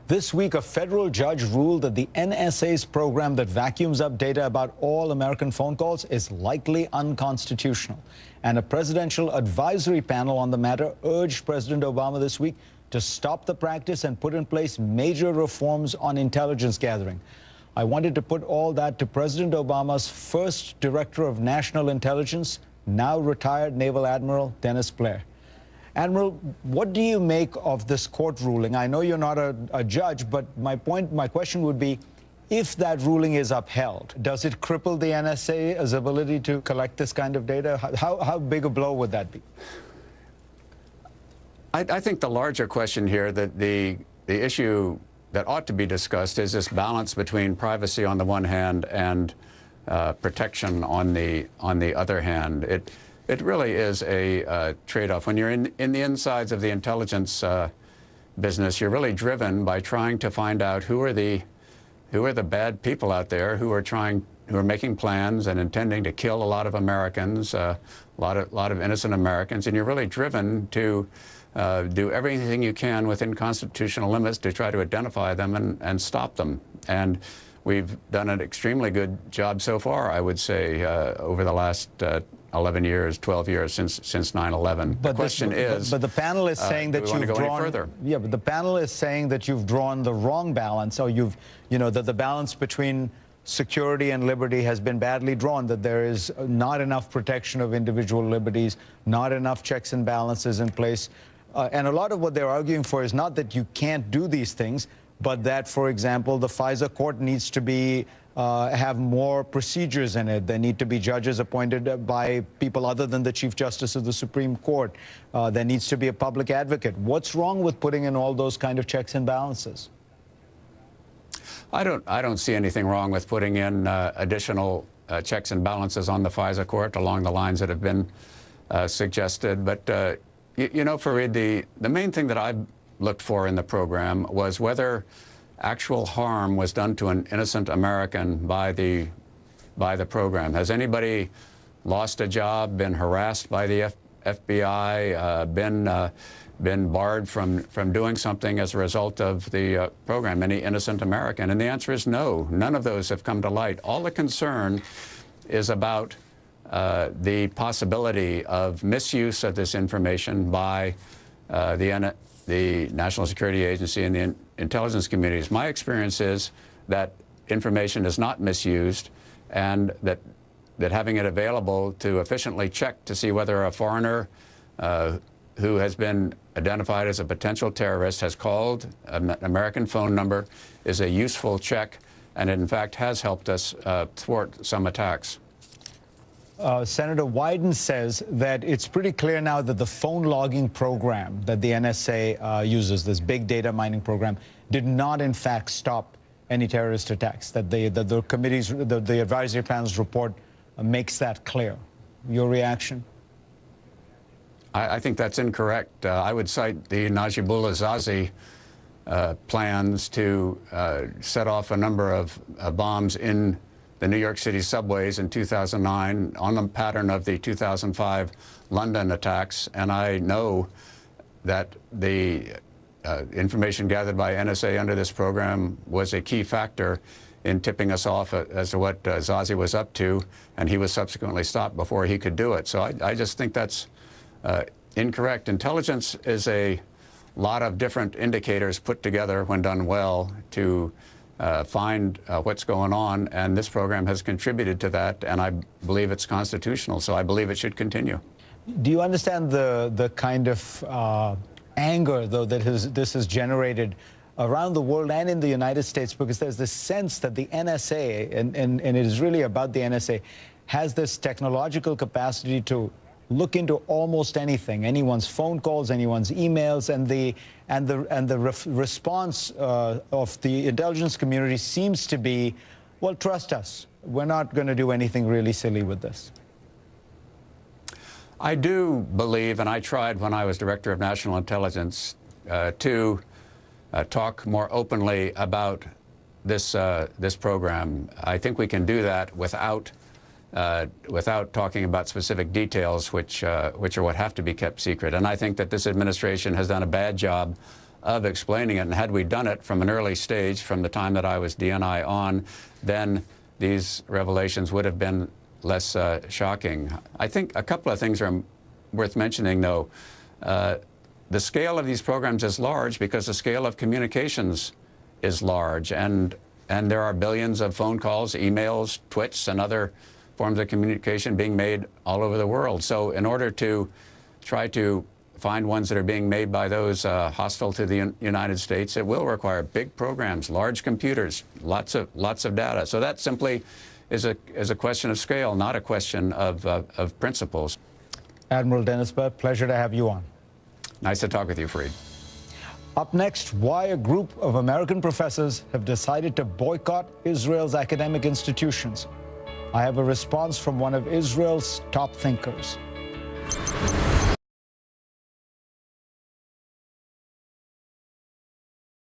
This week, a federal judge ruled that the NSA's program that vacuums up data about all American phone calls is likely unconstitutional. And a presidential advisory panel on the matter urged President Obama this week to stop the practice and put in place major reforms on intelligence gathering. I wanted to put all that to President Obama's first Director of National Intelligence, now retired Naval Admiral Dennis Blair. Admiral, what do you make of this court ruling? I know you're not a judge, but my question would be, if that ruling is upheld, does it cripple the NSA's ability to collect this kind of data? How big a blow would that be? I think the larger question here, that the issue that ought to be discussed is this balance between privacy on the one hand and protection on the other hand. It really is a trade-off. When you're in the insides of the intelligence business, you're really driven by trying to find out who are the bad people out there who are making plans and intending to kill a lot of Americans, a lot of innocent Americans, and you're really driven to do everything you can within constitutional limits to try to identify them and stop them. And we've done an extremely good job so far, I would say, over the last 11 years, 12 years since 9/11. The question is, but the panel is saying that you've drawn. Yeah, but the panel is saying that you've drawn the wrong balance, or that the balance between security and liberty has been badly drawn, that there is not enough protection of individual liberties, not enough checks and balances in place. And a lot of what they're arguing for is not that you can't do these things, but that, for example, the FISA court needs to have more procedures in it. There need to be judges appointed by people other than the Chief Justice of the Supreme Court. There needs to be a public advocate. What's wrong with putting in all those kind of checks and balances? I don't see anything wrong with putting in additional checks and balances on the FISA court along the lines that have been suggested. But Fareed, the main thing that I looked for in the program was whether actual harm was done to an innocent American by the program. Has anybody lost a job, been harassed by the FBI, been barred from doing something as a result of the program, any innocent American? And the answer is no. None of those have come to light. All the concern is about the possibility of misuse of this information by the National Security Agency and the intelligence communities. My experience is that information is not misused, and that having it available to efficiently check to see whether a foreigner who has been identified as a potential terrorist has called an American phone number is a useful check, and it in fact has helped us thwart some attacks. Senator Wyden says that it's pretty clear now that the phone logging program that the NSA uses, this big data mining program, did not in fact stop any terrorist attacks, that the advisory panel's report makes that clear. Your reaction? I think that's incorrect. I would cite the Najibullah Zazi plans to set off a number of bombs in the New York City subways in 2009 on the pattern of the 2005 London attacks. And I know that the information gathered by NSA under this program was a key factor in tipping us off as to what Zazi was up to, and he was subsequently stopped before he could do it. So I just think that's incorrect. Intelligence is a lot of different indicators put together, when done well, to find what's going on, and this program has contributed to that, and I believe it's constitutional, so I believe it should continue. Do you understand the kind of anger, though, that this has generated around the world and in the United States? Because there's this sense that the NSA, and it is really about the NSA, has this technological capacity to look into almost anything, anyone's phone calls, anyone's emails, and the response of the intelligence community seems to be, well, trust us. We're not going to do anything really silly with this. I do believe, and I tried when I was Director of National Intelligence to talk more openly about this program. I think we can do that without talking about specific details, which are what have to be kept secret. And I think that this administration has done a bad job of explaining it. And had we done it from an early stage, from the time that I was DNI on, then these revelations would have been less shocking. I think a couple of things are worth mentioning, though. The scale of these programs is large because the scale of communications is large, and there are billions of phone calls, emails, tweets, and other forms of communication being made all over the world. So in order to try to find ones that are being made by those hostile to the United States, it will require big programs, large computers, lots of data. So that simply is a question of scale, not a question of principles. Admiral Dennis Burt, pleasure to have you on. Nice to talk with you, Fareed. Up next, why a group of American professors have decided to boycott Israel's academic institutions. I have a response from one of Israel's top thinkers.